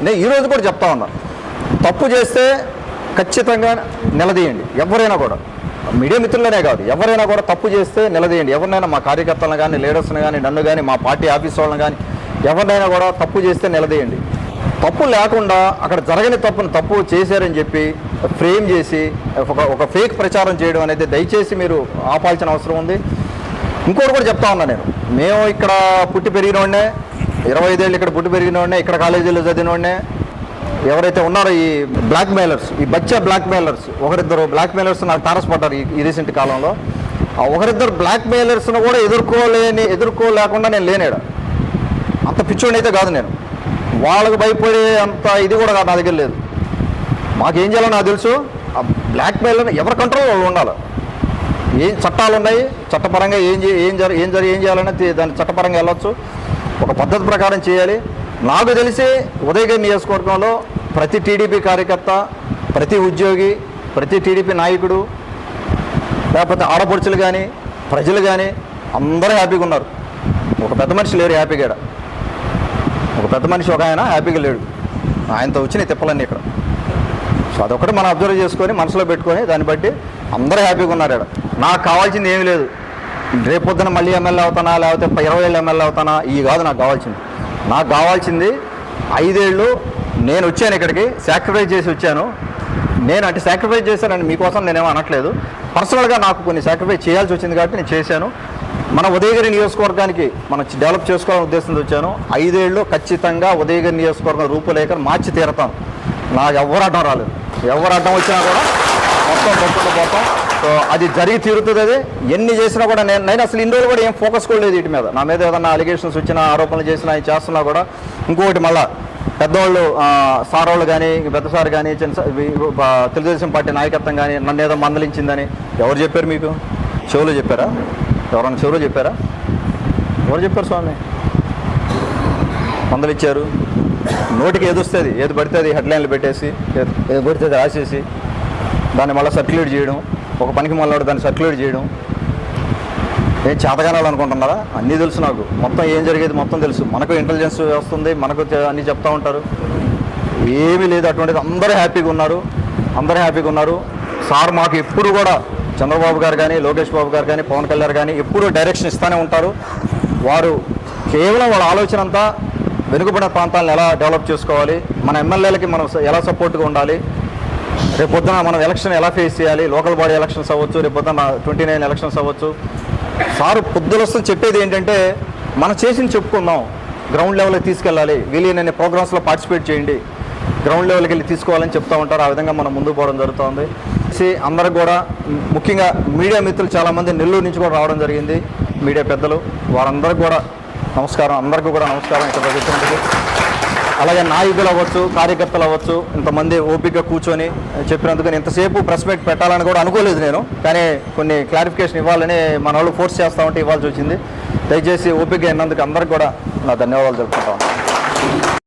నేను ఈరోజు కూడా చెప్తా ఉన్నా, తప్పు చేస్తే ఖచ్చితంగా నిలదీయండి. ఎవరైనా కూడా, మీడియా మిత్రులనే కాదు, ఎవరైనా కూడా తప్పు చేస్తే నిలదీయండి. ఎవరినైనా మా కార్యకర్తలను కానీ, లీడర్స్ని కానీ, నన్ను కానీ, మా పార్టీ ఆఫీస్ వాళ్ళని కానీ, ఎవరినైనా కూడా తప్పు చేస్తే నిలదీయండి. తప్పు లేకుండా అక్కడ జరగని తప్పును తప్పు చేశారని చెప్పి ఫ్రేమ్ చేసి ఒక ఫేక్ ప్రచారం చేయడం అనేది దయచేసి మీరు ఆపాల్సిన అవసరం ఉంది. ఇంకోటి కూడా చెప్తా ఉన్నా, మేము ఇక్కడ పుట్టి పెరిగినోడినే, 25 ఏళ్ళు ఇక్కడ పుట్టి పెరిగినోడినే, ఇక్కడ కాలేజీలో చదివినోడినే. ఎవరైతే ఉన్నారో ఈ బ్లాక్ మెయిలర్స్, ఈ బచ్చా బ్లాక్ మెయిలర్స్, ఒకరిద్దరు బ్లాక్ మెయిలర్స్ నాకు తారసపడ్డారు ఈ రీసెంట్ కాలంలో. ఆ ఒకరిద్దరు బ్లాక్ మెయిలర్స్ను కూడా ఎదుర్కోలేకుండా నేను లేనేడా. అంత పిచ్చోడిని అయితే కాదు నేను. వాళ్ళకు భయపడే అంత ఇది కూడా నా దగ్గర లేదు. మాకేం చేయాలో నాకు తెలుసు. ఆ బ్లాక్ మెయిలర్ ఎవరి కంట్రోల్ వాళ్ళు ఉండాలి. ఏం చట్టాలు ఉన్నాయి, చట్టపరంగా ఏం చేయాలనేది దాన్ని చట్టపరంగా వెళ్ళొచ్చు, ఒక పద్ధతి ప్రకారం చేయాలి. నాకు తెలిసి ఉదయగిరి నియోజకవర్గంలో ప్రతి టీడీపీ కార్యకర్త, ప్రతి ఉద్యోగి, ప్రతి టీడీపీ నాయకుడు, లేకపోతే ఆడపడుచులు కానీ, ప్రజలు కానీ అందరూ హ్యాపీగా ఉన్నారు. ఒక పెద్ద మనిషి లేరు హ్యాపీగా. ఒక పెద్ద మనిషి ఒక ఆయన హ్యాపీగా లేడు. ఆయనతో వచ్చినాయి తిప్పలన్నీ ఇక్కడ. సో అదొకటి మనం అబ్జర్వ్ చేసుకొని మనసులో పెట్టుకొని దాన్ని బట్టి అందరూ హ్యాపీగా ఉన్నారు ఇక్కడ. నాకు కావాల్సింది ఏమీ లేదు. రేపొద్దున మళ్ళీ ఎమ్మెల్యే అవుతానా, లేకపోతే 20 ఏళ్ళు ఎమ్మెల్యే అవుతానా, ఇవి కాదు నాకు కావాల్సింది. నాకు కావాల్సింది 5 ఏళ్ళు నేను వచ్చాను ఇక్కడికి, సాక్రిఫైస్ చేసి వచ్చాను. నేను అంటే సాక్రిఫైస్ చేశానండి మీకోసం, నేనేమో అనట్లేదు. పర్సనల్గా నాకు కొన్ని సాక్రిఫైస్ చేయాల్సి వచ్చింది కాబట్టి నేను చేశాను. మన ఉదయగిరి నియోజకవర్గానికి మనం డెవలప్ చేసుకోవాలని ఉద్దేశంతో వచ్చాను. 5 ఏళ్ళు ఖచ్చితంగా ఉదయగిరి నియోజకవర్గం రూపురేఖను మార్చి తీరతాను. నాకు ఎవరు అడ్డం రాలేదు. ఎవరు అడ్డం వచ్చినా కూడా మొత్తం తొక్కుతూ పోతాం. సో అది జరిగి తీరుతుంది. అది ఎన్ని చేసినా కూడా నేను అసలు ఇన్ని రోజులు కూడా ఏం ఫోకస్ కూడా లేదు వీటి మీద. నా మీద ఏదన్నా అలిగేషన్స్ వచ్చినా, ఆరోపణలు చేసినా, అవి చేస్తున్నా కూడా. ఇంకొకటి మళ్ళీ పెద్దవాళ్ళు, సార్ వాళ్ళు కానీ, పెద్ద సార్ కానీ, తెలుగుదేశం పార్టీ నాయకత్వం కానీ నన్ను ఏదో మందలించిందని ఎవరు చెప్పారు మీకు? చెవులు చెప్పారా? ఎవరన్నా చెవులు చెప్పారా? ఎవరు చెప్పారు స్వామి? మందలిచ్చారు. నోటికి ఏది వస్తుంది, ఏది పడితే అది హెడ్లైన్లు పెట్టేసి, ఏది పడితే అది రాసేసి దాన్ని మళ్ళీ సర్క్యులేట్ చేయడం, ఒక పనికి మళ్ళీ దాన్ని సర్క్యులేట్ చేయడం. ఏం చేతగానాలు అనుకుంటున్నారా? అన్నీ తెలుసు నాకు. మొత్తం ఏం జరిగేది మొత్తం తెలుసు. మనకు ఇంటెలిజెన్స్ వస్తుంది, మనకు అన్నీ చెప్తూ ఉంటారు. ఏమీ లేదు అటువంటిది. అందరూ హ్యాపీగా ఉన్నారు. సార్ మాకు ఎప్పుడు కూడా చంద్రబాబు గారు కానీ, లోకేష్ బాబు గారు కానీ, పవన్ కళ్యాణ్ కానీ ఎప్పుడూ డైరెక్షన్ ఇస్తూనే ఉంటారు. వారు కేవలం వాళ్ళ ఆలోచన అంతా వెనుకబడిన ప్రాంతాలను ఎలా డెవలప్ చేసుకోవాలి, మన ఎమ్మెల్యేలకి మనం ఎలా సపోర్ట్గా ఉండాలి, రేపొద్దున మనం ఎలక్షన్ ఎలా ఫేస్ చేయాలి, లోకల్ బాడీ ఎలక్షన్స్ అవ్వచ్చు, రేపొద్దున 29 ఎలక్షన్స్ అవ్వచ్చు. సారు పొద్దులొస్తూ చెప్పేది ఏంటంటే, మనం చేసింది చెప్పుకుందాం, గ్రౌండ్ లెవెల్కి తీసుకెళ్ళాలి, వీలైన ప్రోగ్రామ్స్లో పార్టిసిపేట్ చేయండి, గ్రౌండ్ లెవెల్కి వెళ్ళి తీసుకోవాలని చెప్తూ ఉంటారు. ఆ విధంగా మనం ముందుకు పోవడం జరుగుతుంది. అందరికి కూడా, ముఖ్యంగా మీడియా మిత్రులు చాలామంది నెల్లూరు నుంచి కూడా రావడం జరిగింది. మీడియా పెద్దలు వారందరికీ కూడా నమస్కారం. అందరికీ కూడా నమస్కారం ఇక్కడ వచ్చినందుకు. అలాగే నాయకులు అవ్వచ్చు, కార్యకర్తలు అవ్వచ్చు, ఇంతమంది ఓపికగా కూర్చొని చెప్పినందుకు. నేను ఇంతసేపు ప్రెస్ మీట్ పెట్టాలని కూడా అనుకోలేదు నేను, కానీ కొన్ని క్లారిఫికేషన్ ఇవ్వాలని మన వాళ్ళు ఫోర్స్ చేస్తూ ఉంటే ఇవ్వాల్సి వచ్చింది. దయచేసి ఓపికగా విన్నందుకు అందరికీ కూడా నా ధన్యవాదాలు తెలుపుకుంటాను.